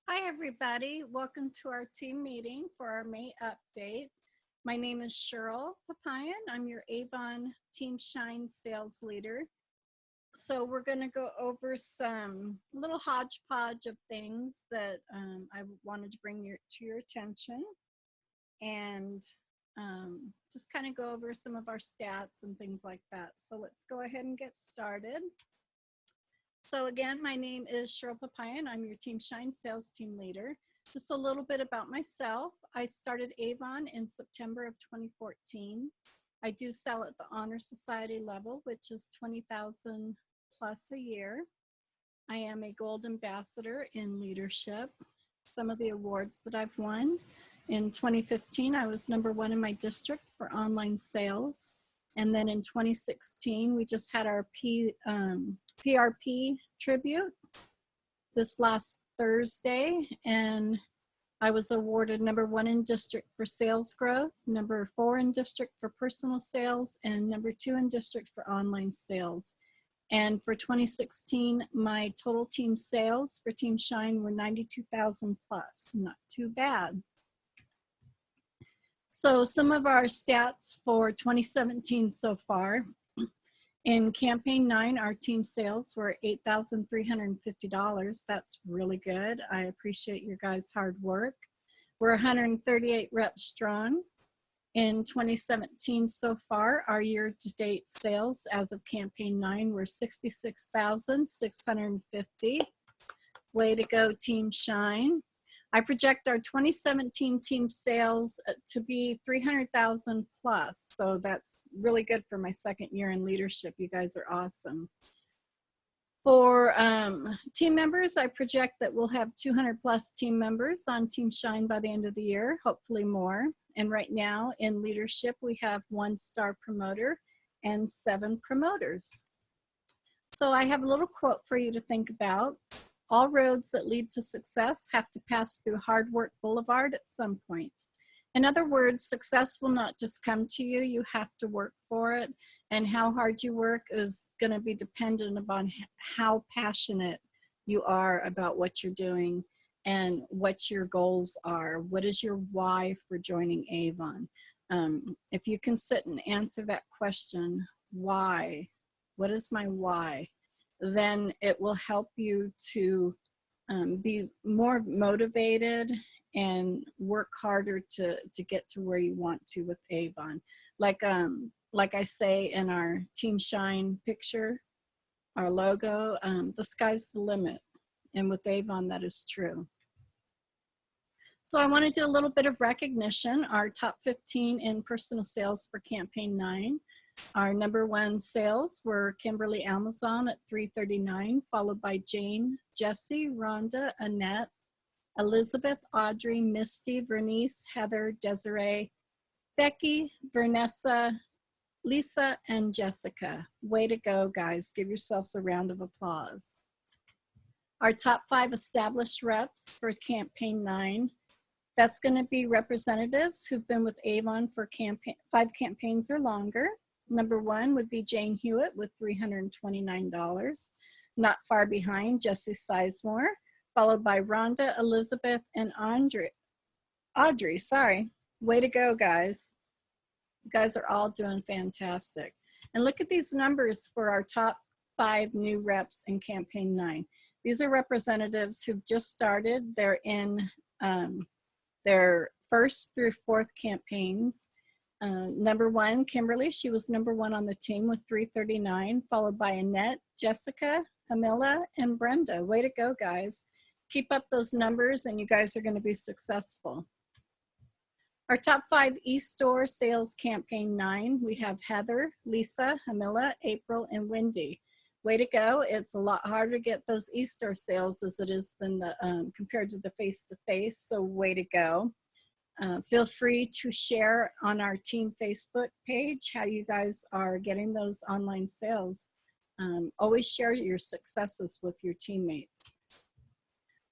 Hi, everybody. Welcome to our team meeting for our May update. My name is Shirl Papaian. I'm your Avon Team Shine sales leader. So we're going to go over some little hodgepodge of things that I wanted to bring to your attention, and just kind of go over some of our stats and things like that. So let's go ahead and get started. So again, my name is Shirl Papaian. I'm your Team Shine sales team leader. Just a little bit about myself. I started Avon in September of 2014. I do sell at the Honor Society level, which is $20,000 plus a year. I am a gold ambassador in leadership. Some of the awards that I've won. In 2015, I was #1 in my district for online sales. And then in 2016, we just had our PRP tribute this last Thursday, and I was awarded #1 in district for sales growth, #4 in district for personal sales, and #2 in district for online sales. And for 2016, my total team sales for Team Shine were 92,000 plus, not too bad. So some of our stats for 2017 so far. In campaign 9, our team sales were $8,350. That's really good. I appreciate your guys' hard work. We're 138 reps strong. In 2017 so far, our year-to-date sales as of campaign 9 were $66,650. Way to go, Team Shine. I project our 2017 team sales to be 300,000 plus. So that's really good for my second year in leadership. You guys are awesome. For team members, I project that we'll have 200 plus team members on Team Shine by the end of the year, hopefully more. And right now in leadership, we have 1-star promoter and 7 promoters. So I have a little quote for you to think about. All roads that lead to success have to pass through Hard Work Boulevard at some point. In other words, success will not just come to you. You have to work for it. And how hard you work is going to be dependent upon how passionate you are about what you're doing and what your goals are. What is your why for joining Avon? If you can sit and answer that question, why? What is my why? Then it will help you to be more motivated and work harder to get to where you want to with Avon. Like I say in our Team Shine picture, our logo, the sky's the limit. And with Avon, that is true. So I want to do a little bit of recognition. Our top 15 in personal sales for campaign 9. Our #1 sales were Kimberly Amazon at $339, followed by Jane, Jessie, Rhonda, Annette, Elizabeth, Audrey, Misty, Vernice, Heather, Desiree, Becky, Vanessa, Lisa, and Jessica. Way to go, guys. Give yourselves a round of applause. Our top 5 established reps for campaign 9. That's going to be representatives who've been with Avon for 5 campaigns or longer. #1 would be Jane Hewitt with $329. Not far behind, Jessie Sizemore, followed by Rhonda, Elizabeth, and Audrey, sorry. Way to go, guys. You guys are all doing fantastic. And look at these numbers for our top 5 new reps in campaign 9. These are representatives who've just started. They're in their 1st through 4th campaigns. #1, Kimberly, she was #1 on the team with $339, followed by Annette, Jessica, Camilla, and Brenda. Way to go, guys. Keep up those numbers and you guys are going to be successful. Our top 5 eStore sales campaign 9, we have Heather, Lisa, Camilla, April, and Wendy. Way to go. It's a lot harder to get those eStore sales as it is than the compared to the face-to-face, so way to go. Feel free to share on our team Facebook page how you guys are getting those online sales. Always share your successes with your teammates.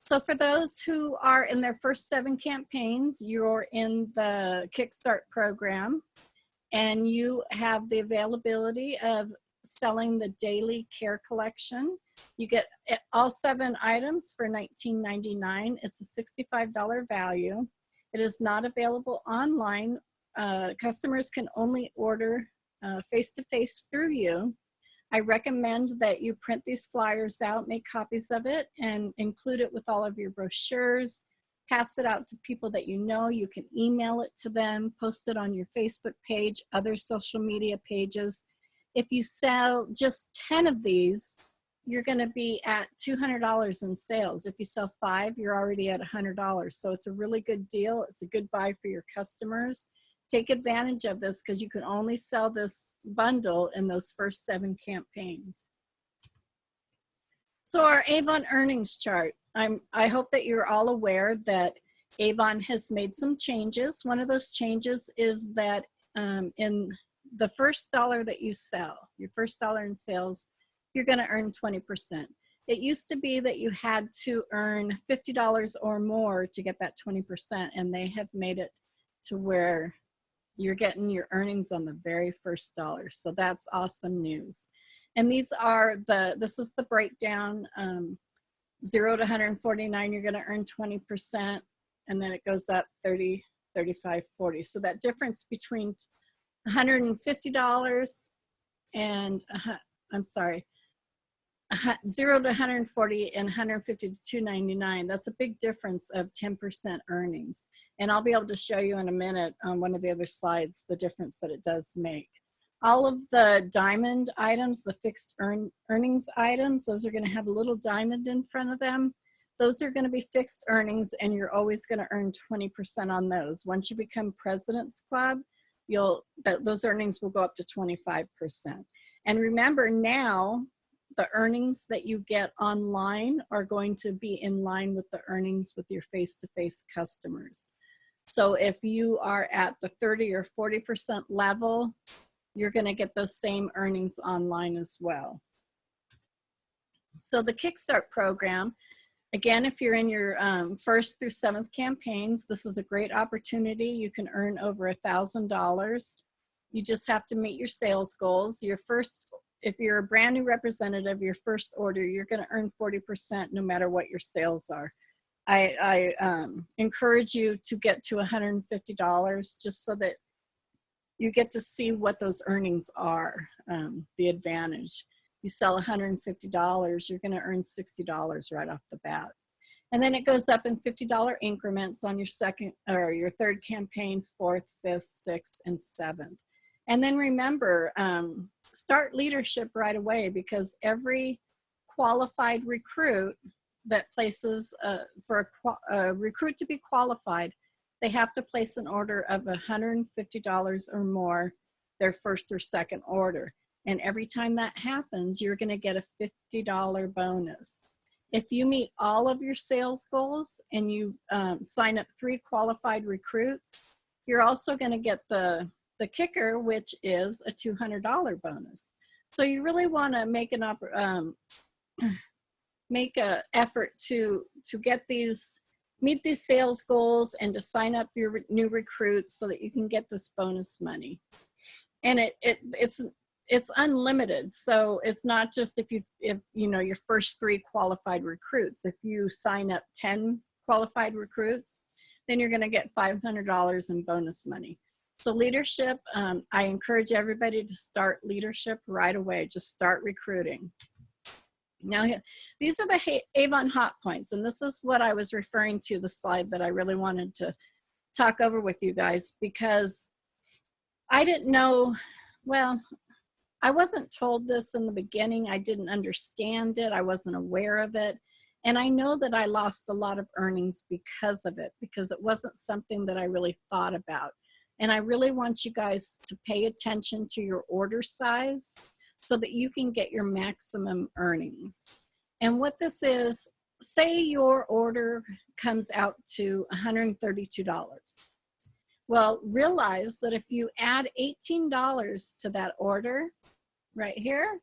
So for those who are in their first 7 campaigns, you're in the Kickstart program and you have the availability of selling the daily care collection. You get all 7 items for $19.99. It's a $65 value. It is not available online. Customers can only order face-to-face through you. I recommend that you print these flyers out, make copies of it, and include it with all of your brochures. Pass it out to people that you know. You can email it to them, post it on your Facebook page, other social media pages. If you sell just 10 of these, you're going to be at $200 in sales. If you sell 5, you're already at $100. So it's a really good deal. It's a good buy for your customers. Take advantage of this because you can only sell this bundle in those first 7 campaigns. So our Avon earnings chart. I hope that you're all aware that Avon has made some changes. One of those changes is that in the first dollar that you sell, your first dollar in sales, you're going to earn 20%. It used to be that you had to earn $50 or more to get that 20%, and they have made it to where you're getting your earnings on the very first dollar. So that's awesome news. And these are this is the breakdown. 0 to 149, you're going to earn 20%, and then it goes up 30, 35, 40. So that difference between $150 and, I'm sorry, 0 to 140 and 150 to $299, that's a big difference of 10% earnings. And I'll be able to show you in a minute on one of the other slides the difference that it does make. All of the diamond items, the fixed earnings items, those are going to have a little diamond in front of them. Those are going to be fixed earnings, and you're always going to earn 20% on those. Once you become President's Club, those earnings will go up to 25%. And remember, now the earnings that you get online are going to be in line with the earnings with your face-to-face customers. So if you are at the 30 or 40% level, you're going to get those same earnings online as well. So the Kickstart program, again, if you're in your 1st through 7th campaigns, this is a great opportunity. You can earn over $1,000. You just have to meet your sales goals. If you're a brand new representative, your first order, you're going to earn 40% no matter what your sales are. I encourage you to get to $150 just so that you get to see what those earnings are, the advantage. You sell $150, you're going to earn $60 right off the bat. And then it goes up in $50 increments on your 2nd or your 3rd campaign, 4th, 5th, 6th, and 7th. And then remember, start leadership right away, because every qualified recruit that places for a recruit to be qualified, they have to place an order of $150 or more, their 1st or 2nd order. And every time that happens, you're going to get a $50 bonus. If you meet all of your sales goals and you sign up 3 qualified recruits, you're also going to get the kicker, which is a $200 bonus. So you really want to make an effort to meet these sales goals and to sign up your new recruits so that you can get this bonus money. And it's unlimited. So it's not just if you know your first 3 qualified recruits. If you sign up 10 qualified recruits, then you're going to get $500 in bonus money. So leadership, I encourage everybody to start leadership right away. Just start recruiting. Now, these are the Avon Hot Points, and this is what I was referring to, the slide that I really wanted to talk over with you guys, because I didn't know, well, I wasn't told this in the beginning. I didn't understand it. I wasn't aware of it. And I know that I lost a lot of earnings because of it, because it wasn't something that I really thought about. And I really want you guys to pay attention to your order size so that you can get your maximum earnings. And what this is, say your order comes out to $132. Well, realize that if you add $18 to that order right here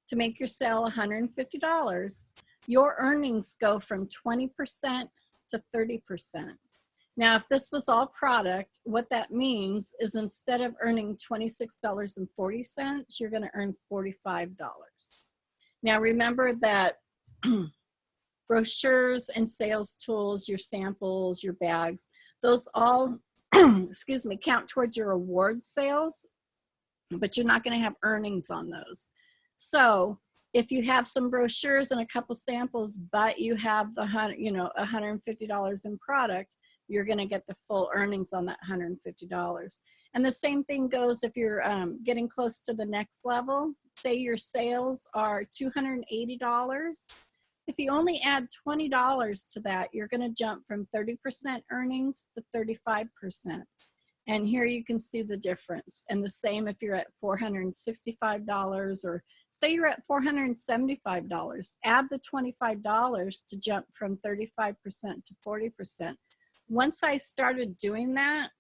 to make your sale $150, your earnings go from 20% to 30%. Now, if this was all product, what that means is instead of earning $26.40, you're going to earn $45. Now remember that brochures and sales tools, your samples, your bags, those all, excuse me, count towards your award sales, but you're not going to have earnings on those. So if you have some brochures and a couple samples, but you have the $150 in product, you're going to get the full earnings on that $150. And the same thing goes if you're getting close to the next level. Say your sales are $280. If you only add $20 to that, you're going to jump from 30% earnings to 35%. And here you can see the difference. And the same if you're at $465, or say you're at $475, add the $25 to jump from 35% to 40%. Once I started doing that,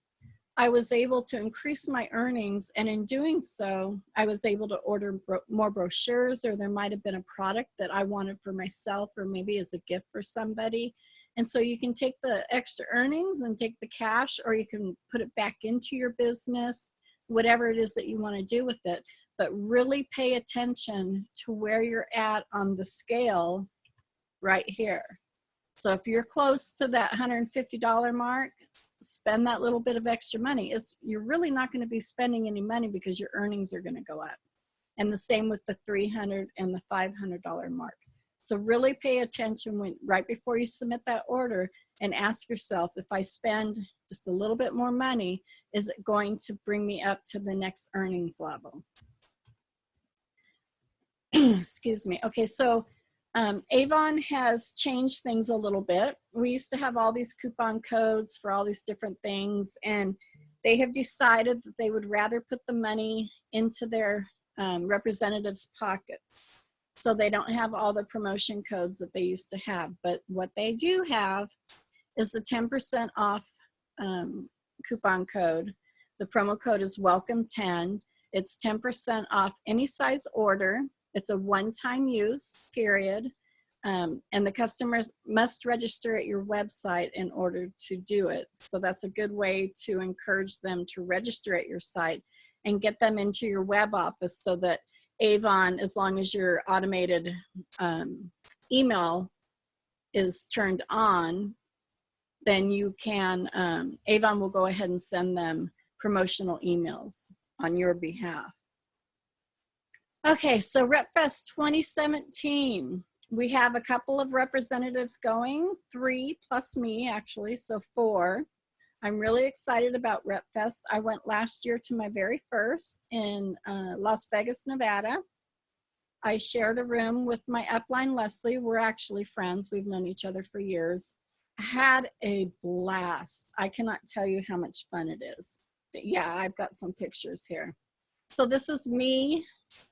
I was able to increase my earnings, and in doing so, I was able to order more brochures, or there might have been a product that I wanted for myself or maybe as a gift for somebody. And so you can take the extra earnings and take the cash, or you can put it back into your business, whatever it is that you want to do with it. But really pay attention to where you're at on the scale right here. So if you're close to that $150 mark, spend that little bit of extra money. You're really not going to be spending any money because your earnings are going to go up. And the same with the $300 and the $500 mark. So really pay attention right before you submit that order, and ask yourself, if I spend just a little bit more money, is it going to bring me up to the next earnings level? Excuse me. Okay, so Avon has changed things a little bit. We used to have all these coupon codes for all these different things, and they have decided that they would rather put the money into their representatives' pockets. So they don't have all the promotion codes that they used to have. But what they do have is the 10% off coupon code. The promo code is welcome10. It's 10% off any size order. It's a one-time use, period. And the customers must register at your website in order to do it. So that's a good way to encourage them to register at your site and get them into your web office, so that Avon, as long as your automated email is turned on, then you can, Avon will go ahead and send them promotional emails on your behalf. Okay, so RepFest 2017. We have a couple of representatives going, 3 plus me actually, so 4. I'm really excited about RepFest. I went last year to my very first in Las Vegas, Nevada. I shared a room with my upline, Leslie. We're actually friends. We've known each other for years. I had a blast. I cannot tell you how much fun it is. But yeah, I've got some pictures here. So this is me.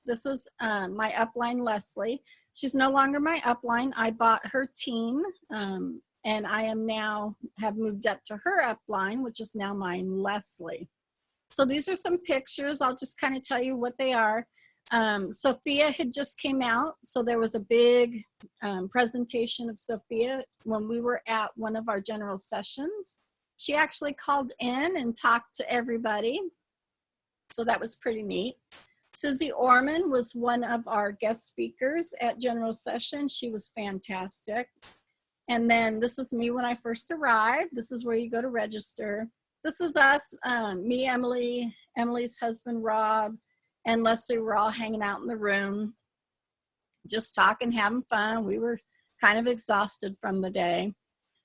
This is my upline, Leslie. She's no longer my upline. I bought her team. And I am now have moved up to her upline, which is now mine, Leslie. So these are some pictures. I'll just kind of tell you what they are. Sophia had just came out. So there was a big presentation of Sophia when we were at one of our general sessions. She actually called in and talked to everybody. So that was pretty neat. Susie Orman was one of our guest speakers at general session. She was fantastic. And then this is me when I first arrived. This is where you go to register. This is us, me, Emily, Emily's husband, Rob, and Leslie were all hanging out in the room, just talking, having fun. We were kind of exhausted from the day.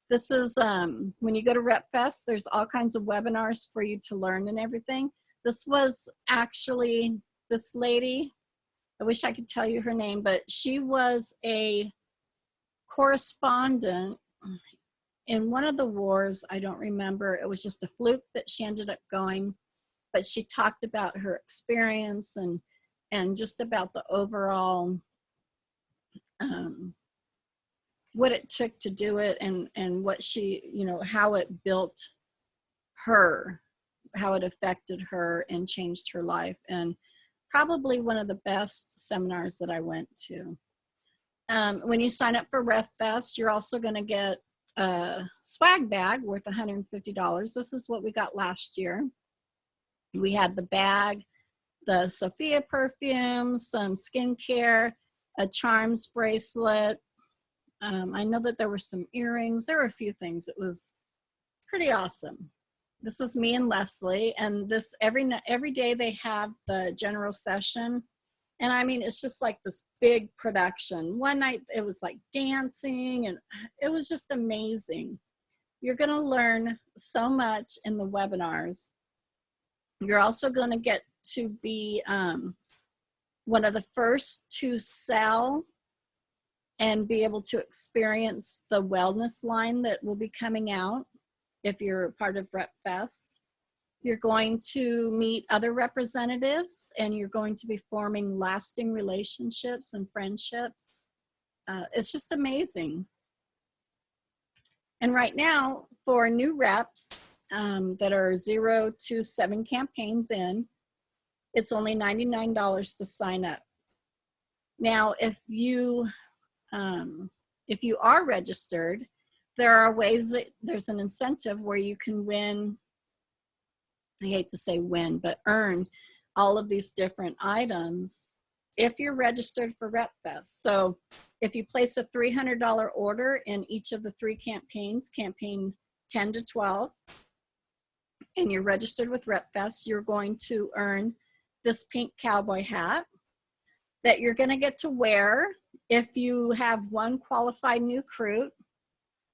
This is when you go to RepFest, there's all kinds of webinars for you to learn and everything. This was actually this lady. I wish I could tell you her name, but she was a correspondent in one of the wars. I don't remember. It was just a fluke that she ended up going, but she talked about her experience and just about the overall what it took to do it, and what she, you know, how it built her, how it affected her and changed her life, and probably one of the best seminars that I went to. When you sign up for RepFest, you're also going to get a swag bag worth $150. This is what we got last year. We had the bag, the Sophia perfume, some skincare, a charms bracelet. I know that there were some earrings. There were a few things. It was pretty awesome. This is me and Leslie, and this every day they have the general session. And I mean, it's just like this big production. One night it was like dancing, and it was just amazing. You're going to learn so much in the webinars. You're also going to get to be one of the first to sell and be able to experience the wellness line that will be coming out if you're part of RepFest. You're going to meet other representatives, and you're going to be forming lasting relationships and friendships. It's just amazing. And right now, for new reps that are 0 to 7 campaigns in, it's only $99 to sign up. Now, if you are registered, there are ways that there's an incentive where you can win. I hate to say win, but earn all of these different items if you're registered for RepFest. So if you place a $300 order in each of the 3 campaigns, campaign 10 to 12, and you're registered with RepFest, you're going to earn this pink cowboy hat that you're going to get to wear if you have one qualified new recruit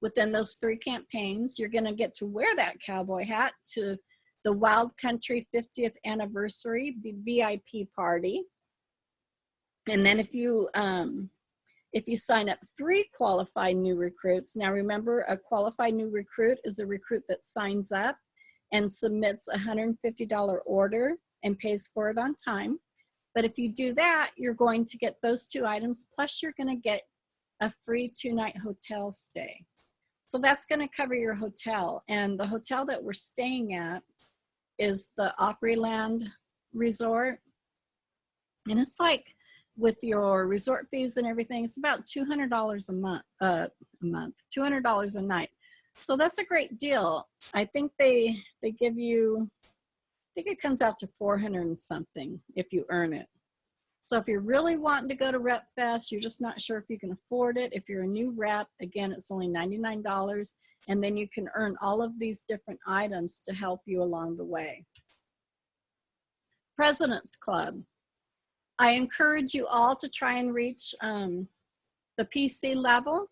within those 3 campaigns. You're going to get to wear that cowboy hat to the Wild Country 50th anniversary VIP party. And then if you sign up 3 qualified new recruits, now remember, a qualified new recruit is a recruit that signs up and submits a $150 order and pays for it on time. But if you do that, you're going to get those 2 items, plus you're going to get a free 2-night hotel stay. So that's going to cover your hotel. And the hotel that we're staying at is the Opryland Resort. And it's like, with your resort fees and everything, it's about $200 a month, $200 a night. So that's a great deal. I think they give you, I think it comes out to 400 and something if you earn it. So if you're really wanting to go to RepFest, you're just not sure if you can afford it. If you're a new rep, again, it's only $99, and then you can earn all of these different items to help you along the way. President's Club. I encourage you all to try and reach the PC level.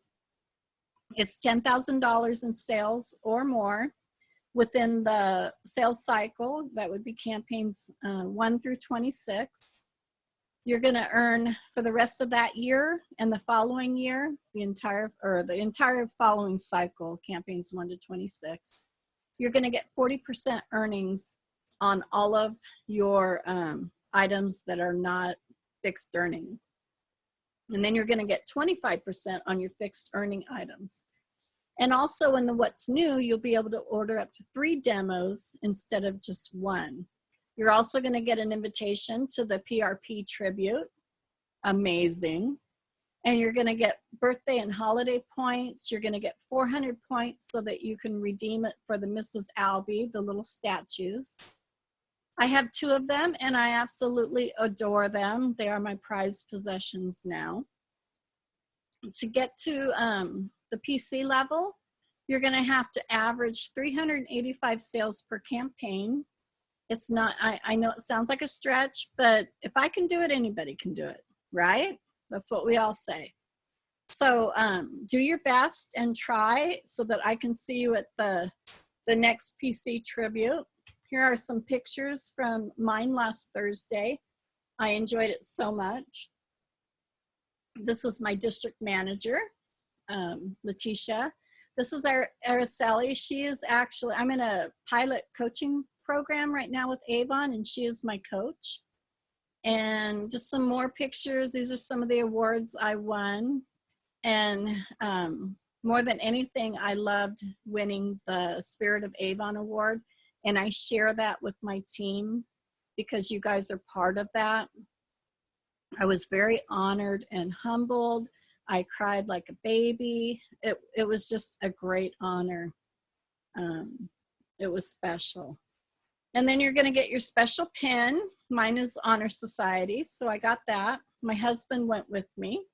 It's $10,000 in sales or more within the sales cycle. That would be campaigns 1 through 26. You're going to earn for the rest of that year and the following year, the entire following cycle, campaigns 1 to 26. You're going to get 40% earnings on all of your items that are not fixed earning. And then you're going to get 25% on your fixed earning items. And also in the what's new, you'll be able to order up to 3 demos instead of just 1. You're also going to get an invitation to the PRP tribute. Amazing. And you're going to get birthday and holiday points. You're going to get 400 points so that you can redeem it for the Mrs. Albee, the little statues. I have 2 of them, and I absolutely adore them. They are my prized possessions now. To get to the PC level, you're going to have to average 385 sales per campaign. It's not, I know it sounds like a stretch, but if I can do it, anybody can do it, right? That's what we all say. So do your best and try so that I can see you at the next PC tribute. Here are some pictures from mine last Thursday. I enjoyed it so much. This is my district manager, Letitia. This is Araceli. She is actually, I'm in a pilot coaching program right now with Avon, and she is my coach. And just some more pictures. These are some of the awards I won. And more than anything, I loved winning the Spirit of Avon Award. And I share that with my team because you guys are part of that. I was very honored and humbled. I cried like a baby. It was just a great honor. It was special. And then you're going to get your special pin. Mine is Honor Society, so I got that. My husband went with me.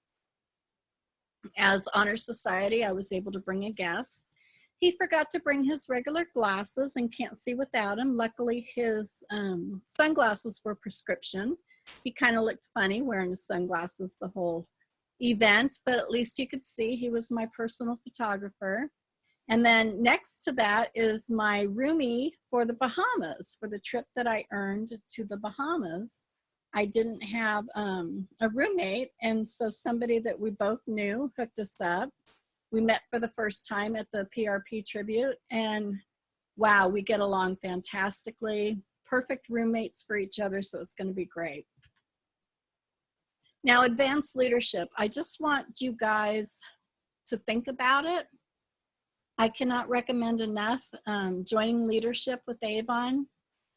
As Honor Society, I was able to bring a guest. He forgot to bring his regular glasses and can't see without them. Luckily, his sunglasses were prescription. He kind of looked funny wearing his sunglasses the whole event, but at least you could see he was my personal photographer. And then next to that is my roomie for the Bahamas, for the trip that I earned to the Bahamas. I didn't have a roommate, and so somebody that we both knew hooked us up. We met for the first time at the PRP tribute, and wow, we get along fantastically. Perfect roommates for each other, so it's going to be great. Now, advanced leadership. I just want you guys to think about it. I cannot recommend enough joining leadership with Avon.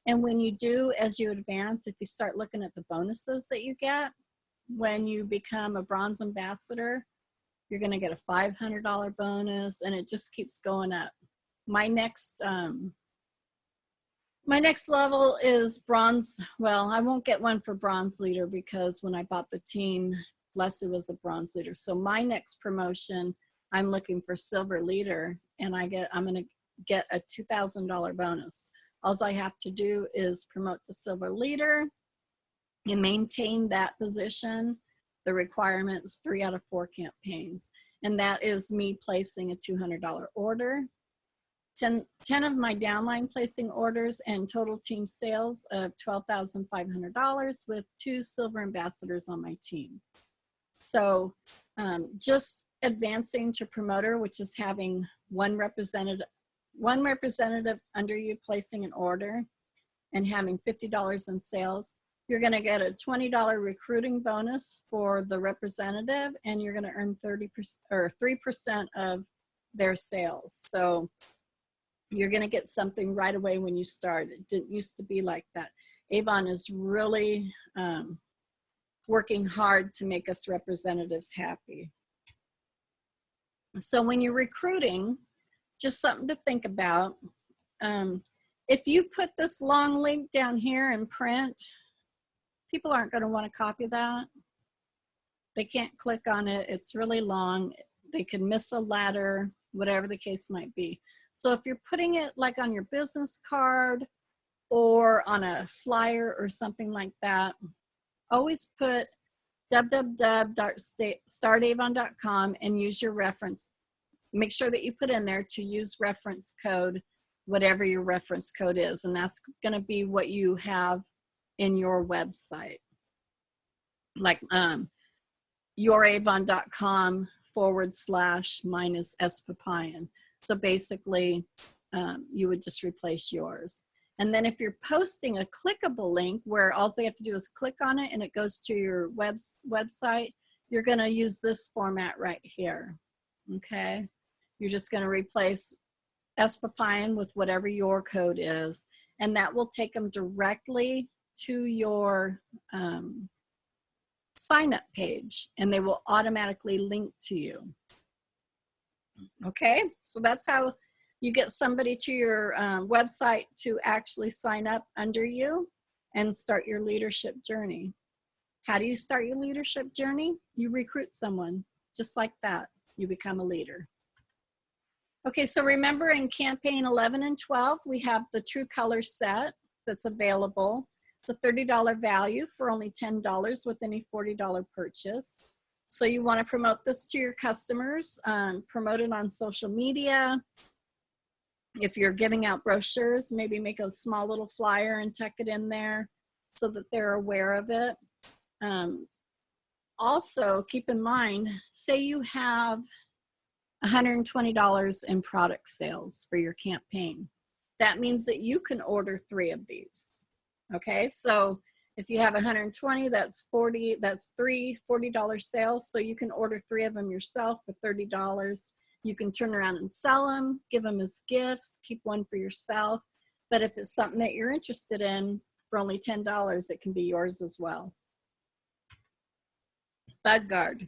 And when you do, as you advance, if you start looking at the bonuses that you get, when you become a bronze ambassador, you're going to get a $500 bonus, and it just keeps going up. My next level is bronze. Well, I won't get one for bronze leader because when I bought the team, Leslie was a bronze leader. So my next promotion, I'm looking for silver leader, and I'm going to get a $2,000 bonus. All I have to do is promote to silver leader and maintain that position. The requirement is 3 out of 4 campaigns, and that is me placing a $200 order. 10 of my downline placing orders, and total team sales of $12,500 with 2 silver ambassadors on my team. So just advancing to promoter, which is having one representative under you placing an order and having $50 in sales, you're going to get a $20 recruiting bonus for the representative, and you're going to earn 30% or 3% of their sales. So you're going to get something right away when you start. It didn't used to be like that. Avon is really working hard to make us representatives happy. So when you're recruiting, just something to think about. If you put this long link down here in print, people aren't going to want to copy that. They can't click on it. It's really long. They can miss a letter, whatever the case might be. So if you're putting it like on your business card or on a flyer or something like that, always put www.startavon.com and use your reference. Make sure that you put in there to use reference code, whatever your reference code is, and that's going to be what you have in your website. Like youravon.com/-Papaian. So basically, you would just replace yours. And then if you're posting a clickable link where all they have to do is click on it and it goes to your website, you're going to use this format right here. Okay? You're just going to replace Papaian with whatever your code is, and that will take them directly to your sign up page, and they will automatically link to you. Okay, so that's how you get somebody to your website to actually sign up under you and start your leadership journey. How do you start your leadership journey? You recruit someone just like that. You become a leader. Okay, so remember in campaign 11 and 12, we have the True Color set that's available. It's a $30 value for only $10 with any $40 purchase. So you want to promote this to your customers, promote it on social media. If you're giving out brochures, maybe make a small little flyer and tuck it in there so that they're aware of it. Also, keep in mind, say you have $120 in product sales for your campaign. That means that you can order 3 of these. Okay, so if you have 120, that's 40, that's 3 $40 sales. So you can order 3 of them yourself for $30. You can turn around and sell them, give them as gifts, keep one for yourself. But if it's something that you're interested in for only $10, it can be yours as well. Bug Guard.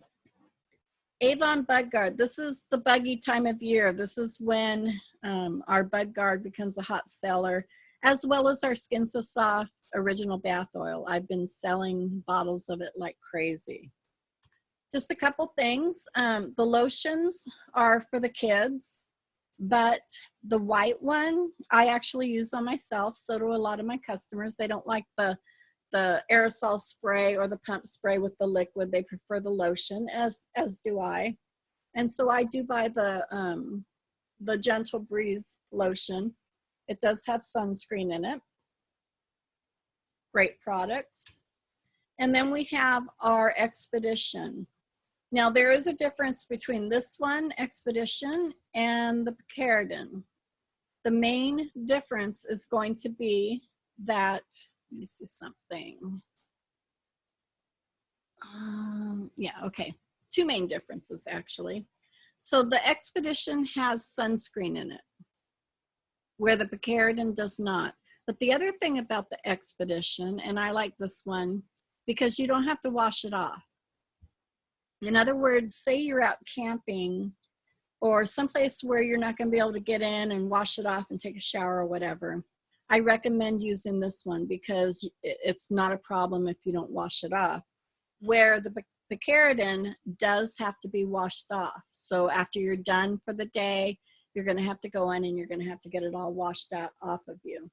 Avon Bug Guard. This is the buggy time of year. This is when our Bug Guard becomes a hot seller. as well as our Skin So Soft original bath oil. I've been selling bottles of it like crazy. Just a couple things. The lotions are for the kids, but the white one I actually use on myself. So do a lot of my customers. They don't like the aerosol spray or the pump spray with the liquid. They prefer the lotion, as do I. And so I do buy the Gentle Breeze lotion. It does have sunscreen in it. Great products. And then we have our Expedition. Now there is a difference between this one, Expedition, and the Papaian. The main difference is going to be that, let me see something. Yeah, okay. Two main differences actually. So the Expedition has sunscreen in it, where the Papaian does not. But the other thing about the Expedition, and I like this one, because you don't have to wash it off. In other words, say you're out camping or someplace where you're not going to be able to get in and wash it off and take a shower or whatever. I recommend using this one because it's not a problem if you don't wash it off. Where the Papaian does have to be washed off. So after you're done for the day, you're going to have to go in and you're going to have to get it all washed out off of you.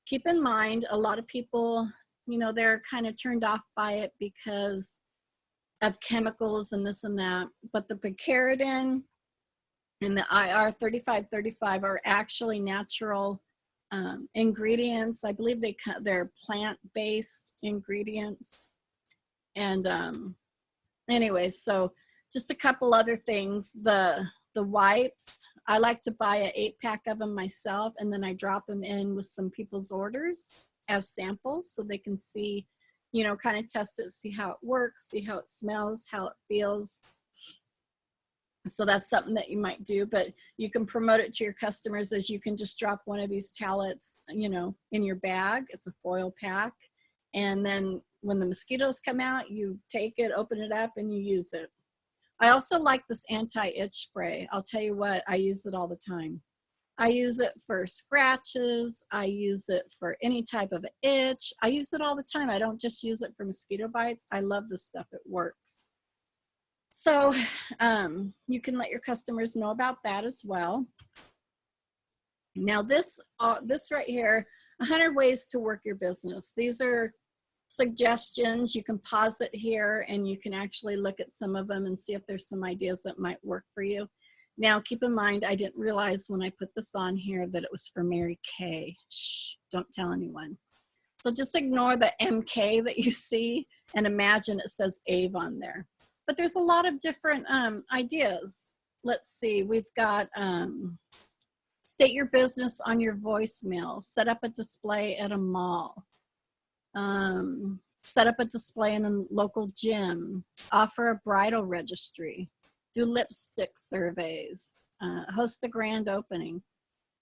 Keep in mind, a lot of people, you know, they're kind of turned off by it because of chemicals and this and that. But the Papaian and the IR 3535 are actually natural ingredients. I believe they're plant-based ingredients. And anyway, so just a couple other things. The wipes, I like to buy an 8-pack of them myself, and then I drop them in with some people's orders as samples so they can see, you know, kind of test it, see how it works, see how it smells, how it feels. So that's something that you might do, but you can promote it to your customers as you can just drop one of these towelettes, you know, in your bag. It's a foil pack. And then when the mosquitoes come out, you take it, open it up, and you use it. I also like this anti-itch spray. I'll tell you what, I use it all the time. I use it for scratches. I use it for any type of itch. I use it all the time. I don't just use it for mosquito bites. I love this stuff. It works. So you can let your customers know about that as well. Now this right here, 100 ways to work your business. These are suggestions. You can pause it here and you can actually look at some of them and see if there's some ideas that might work for you. Now keep in mind, I didn't realize when I put this on here that it was for Mary Kay. Shh, don't tell anyone. So just ignore the MK that you see and imagine it says Avon there. But there's a lot of different ideas. Let's see, we've got state your business on your voicemail, set up a display at a mall, set up a display in a local gym, offer a bridal registry, do lipstick surveys, host a grand opening,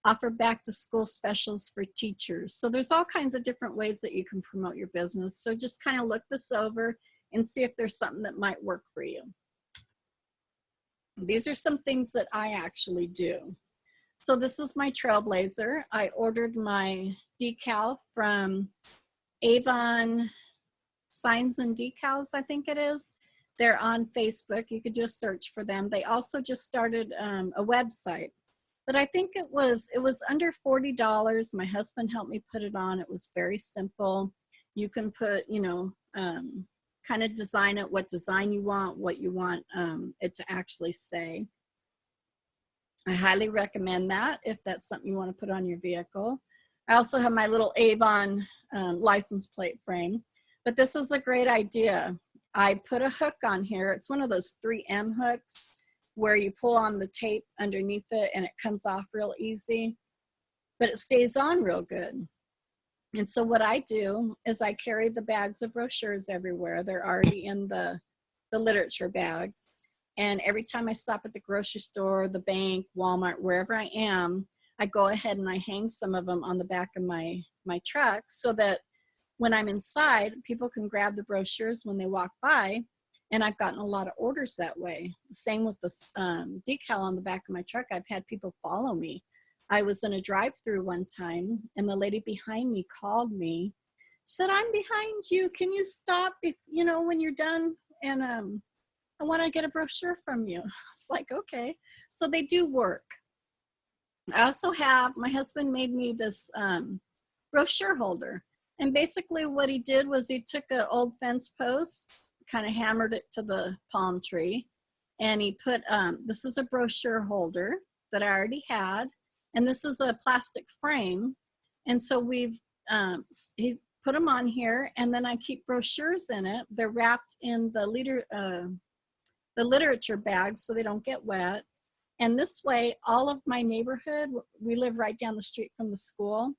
offer back to school specials for teachers. So there's all kinds of different ways that you can promote your business. So just kind of look this over and see if there's something that might work for you. These are some things that I actually do. So this is my Trailblazer. I ordered my decal from Avon Signs and Decals, I think it is. They're on Facebook. You could just search for them. They also just started a website, but I think it was under $40. My husband helped me put it on. It was very simple. You can put, you know, kind of design it, what design you want, what you want it to actually say. I highly recommend that if that's something you want to put on your vehicle. I also have my little Avon license plate frame, but this is a great idea. I put a hook on here. It's one of those 3M hooks where you pull on the tape underneath it and it comes off real easy, but it stays on real good. And so what I do is I carry the bags of brochures everywhere. They're already in the literature bags. And every time I stop at the grocery store, the bank, Walmart, wherever I am, I go ahead and I hang some of them on the back of my truck so that when I'm inside, people can grab the brochures when they walk by. And I've gotten a lot of orders that way. The same with the decal on the back of my truck. I've had people follow me. I was in a drive-through one time, and the lady behind me called me. She said, "I'm behind you. Can you stop if, you know, when you're done? And I want to get a brochure from you." It's like, okay. So they do work. I also have, my husband made me this brochure holder. And basically what he did was he took an old fence post, kind of hammered it to the palm tree, and he put, this is a brochure holder that I already had, and this is a plastic frame. And so we've, he put them on here, and then I keep brochures in it. They're wrapped in the literature bags so they don't get wet. And this way, all of my neighborhood, we live right down the street from the school.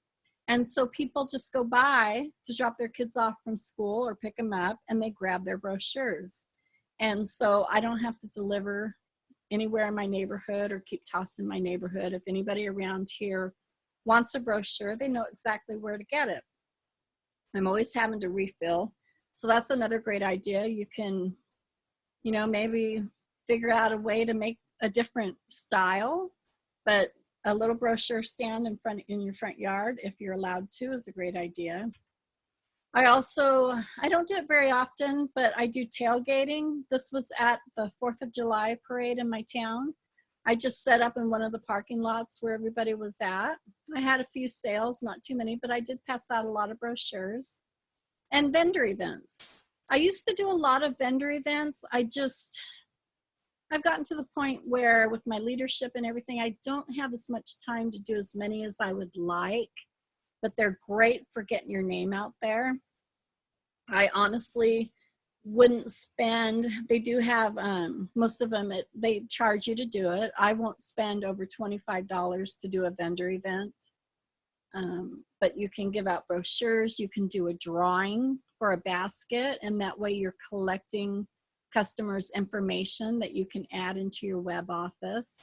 And so people just go by to drop their kids off from school or pick them up, and they grab their brochures. And so I don't have to deliver anywhere in my neighborhood or keep tossing my neighborhood. If anybody around here wants a brochure, they know exactly where to get it. I'm always having to refill. So that's another great idea. You can, you know, maybe figure out a way to make a different style, but a little brochure stand in your front yard, if you're allowed to, is a great idea. I don't do it very often, but I do tailgating. This was at the 4th of July parade in my town. I just set up in one of the parking lots where everybody was at. I had a few sales, not too many, but I did pass out a lot of brochures. And vendor events. I used to do a lot of vendor events. I've gotten to the point where with my leadership and everything, I don't have as much time to do as many as I would like, but they're great for getting your name out there. I honestly wouldn't spend, they do have, most of them, they charge you to do it. I won't spend over $25 to do a vendor event, but you can give out brochures. You can do a drawing for a basket, and that way you're collecting customers' information that you can add into your web office.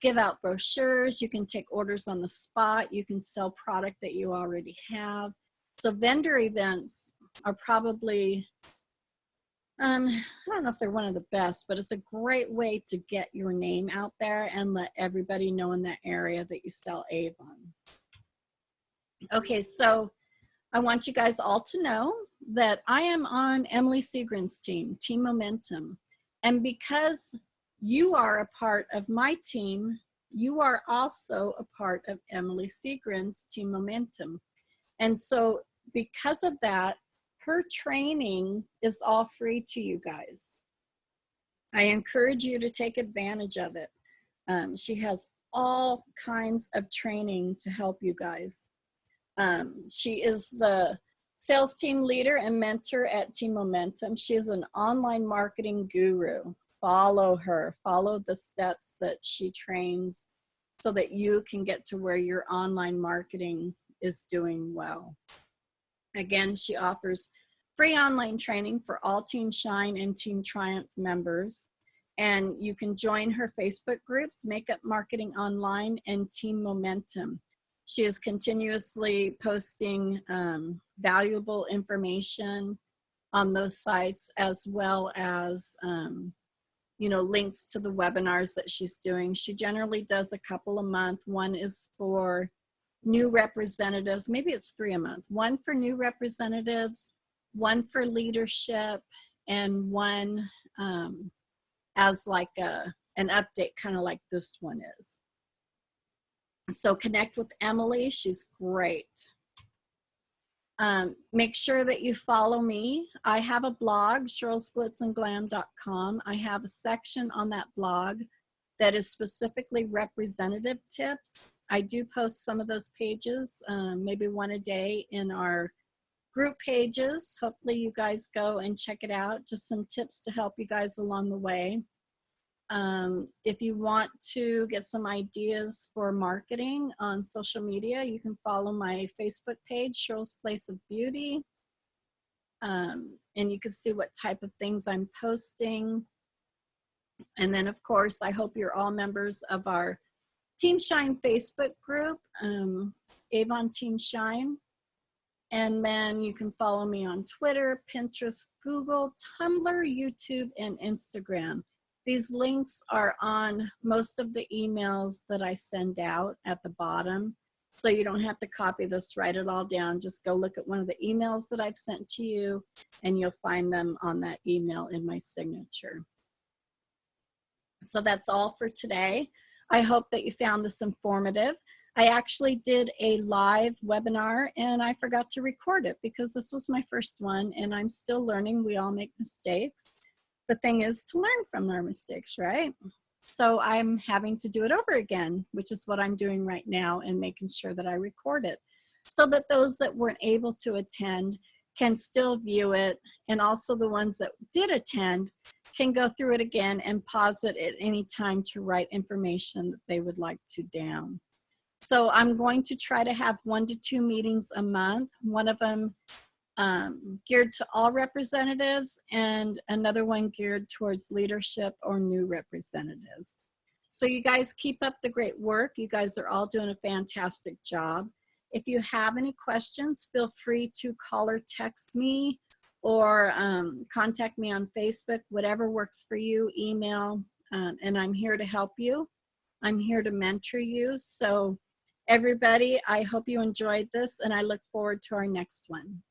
Give out brochures. You can take orders on the spot. You can sell product that you already have. So vendor events are probably, I don't know if they're one of the best, but it's a great way to get your name out there and let everybody know in that area that you sell Avon. Okay, so I want you guys all to know that I am on Emily Seagren's team, Team Momentum. And because you are a part of my team, you are also a part of Emily Seagren's Team Momentum. And so because of that, her training is all free to you guys. I encourage you to take advantage of it. She has all kinds of training to help you guys. She is the sales team leader and mentor at Team Momentum. She is an online marketing guru. Follow her, follow the steps that she trains so that you can get to where your online marketing is doing well. Again, she offers free online training for all Team Shine and Team Triumph members. And you can join her Facebook groups, Makeup Marketing Online and Team Momentum. She is continuously posting valuable information on those sites, as well as you know, links to the webinars that she's doing. She generally does a couple a month. One is for new representatives, maybe it's 3 a month. One for new representatives, one for leadership, and one as like an update, kind of like this one is. So connect with Emily, she's great. Make sure that you follow me. I have a blog, shirlsglitzandglam.com. I have a section on that blog that is specifically representative tips. I do post some of those pages, maybe one a day in our group pages. Hopefully you guys go and check it out. Just some tips to help you guys along the way. If you want to get some ideas for marketing on social media, you can follow my Facebook page, Shirl's Place of Beauty. And you can see what type of things I'm posting. And then, of course, I hope you're all members of our Team Shine Facebook group, Avon Team Shine. And then you can follow me on Twitter, Pinterest, Google, Tumblr, YouTube, and Instagram. These links are on most of the emails that I send out at the bottom. So you don't have to copy this, write it all down. Just go look at one of the emails that I've sent to you, and you'll find them on that email in my signature. So that's all for today. I hope that you found this informative. I actually did a live webinar and I forgot to record it because this was my first one and I'm still learning. We all make mistakes. The thing is to learn from our mistakes, right? So I'm having to do it over again, which is what I'm doing right now, and making sure that I record it so that those that weren't able to attend can still view it, and also the ones that did attend can go through it again and pause it at any time to write information that they would like to down. So I'm going to try to have 1 to 2 meetings a month, one of them geared to all representatives and another one geared towards leadership or new representatives. So you guys keep up the great work. You guys are all doing a fantastic job. If you have any questions, feel free to call or text me, or contact me on Facebook, whatever works for you, email, and I'm here to help you. I'm here to mentor you. So everybody, I hope you enjoyed this, and I look forward to our next one.